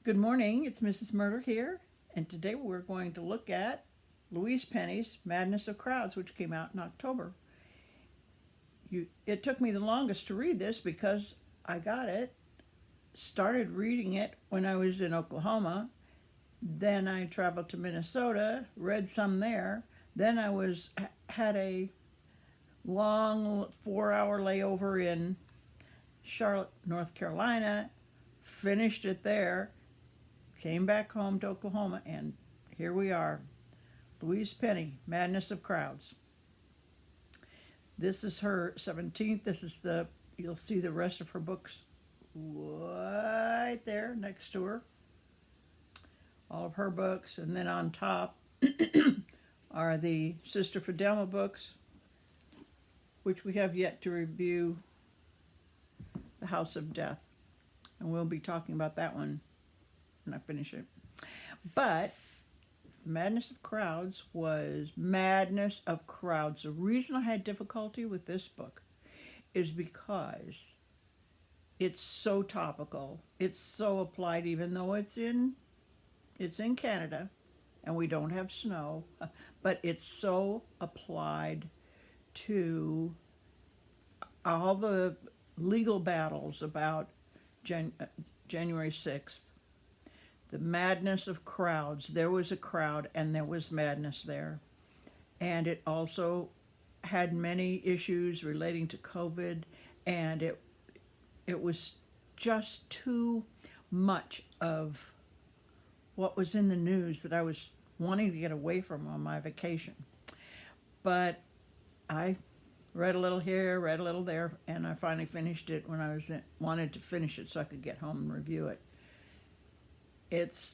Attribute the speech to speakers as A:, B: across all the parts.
A: Good morning, it's Mrs. Murder here, and today we're going to look at Louise Penny's Madness of Crowds, which came out in October. It took me the longest to read this because I started reading it when I was in Oklahoma, then I traveled to Minnesota, read some there, then had a long 4-hour layover in Charlotte, North Carolina, finished it there, came back home to Oklahoma, and here we are. Louise Penny, Madness of Crowds. This is her 17th. You'll see the rest of her books right there next to her. All of her books, and then on top are the Sister Fidelma books, which we have yet to review, The House of Death. And we'll be talking about that one when I finish it. But Madness of Crowds was Madness of Crowds. The reason I had difficulty with this book is because it's so topical. It's so applied, even though it's in Canada and we don't have snow, but it's so applied to all the legal battles about January 6th. The madness of crowds. There was a crowd and there was madness there. And it also had many issues relating to COVID, and it was just too much of what was in the news that I was wanting to get away from on my vacation. But I read a little here, read a little there, and I finally finished it when wanted to finish it so I could get home and review it. It's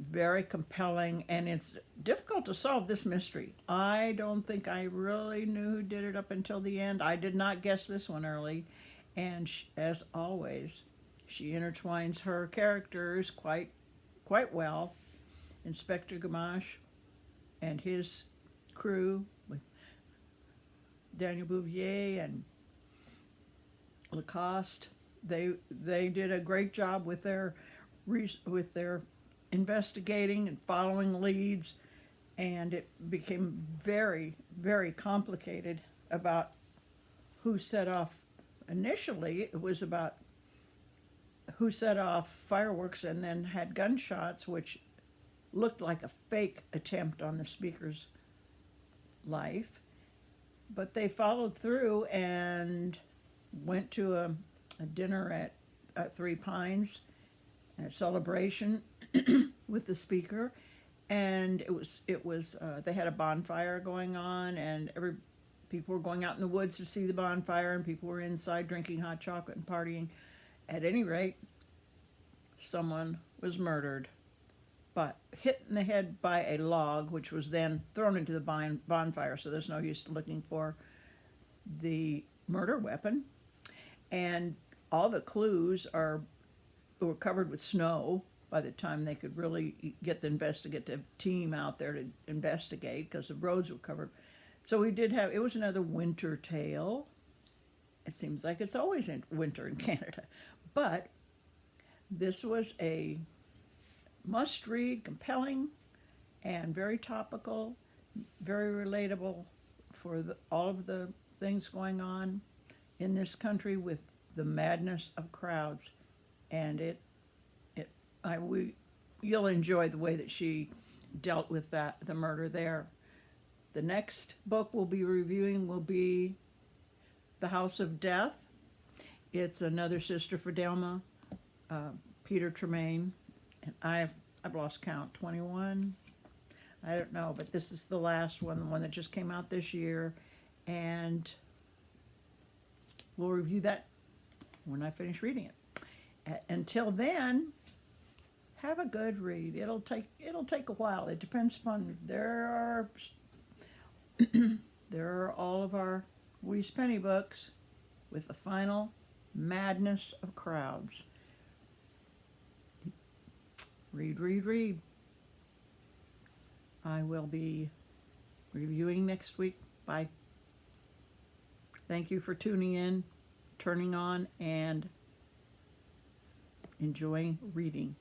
A: very compelling, and it's difficult to solve this mystery. I don't think I really knew who did it up until the end. I did not guess this one early, and as always, she intertwines her characters quite well. Inspector Gamache and his crew with Daniel Bouvier and Lacoste. They did a great job with their investigating and following leads, and it became very, very complicated about who set off. Initially, it was about who set off fireworks and then had gunshots, which looked like a fake attempt on the speaker's life. But they followed through and went to a dinner at Three Pines, a celebration with the speaker, and it was they had a bonfire going on, and people were going out in the woods to see the bonfire, and people were inside drinking hot chocolate and partying. At any rate, someone was murdered, but hit in the head by a log, which was then thrown into the bonfire, so there's no use looking for the murder weapon. And all the clues were covered with snow by the time they could really get the investigative team out there to investigate, because the roads were covered. So it was another winter tale. It seems like it's always in winter in Canada. But this was a must-read, compelling, and very topical, very relatable for all of the things going on in this country with the madness of crowds. And you'll enjoy the way that she dealt with the murder there. The next book we'll be reviewing will be The House of Death. It's another Sister Fidelma, Peter Tremaine, and I've lost count, 21? I don't know, but this is the last one, the one that just came out this year, and we'll review that when I finish reading it. Until then, have a good read. It'll take a while. It depends upon there are all of our Louise Penny books with the final Madness of Crowds. Read, read, read. I will be reviewing next week. Bye. Thank you for tuning in, turning on, and enjoying reading.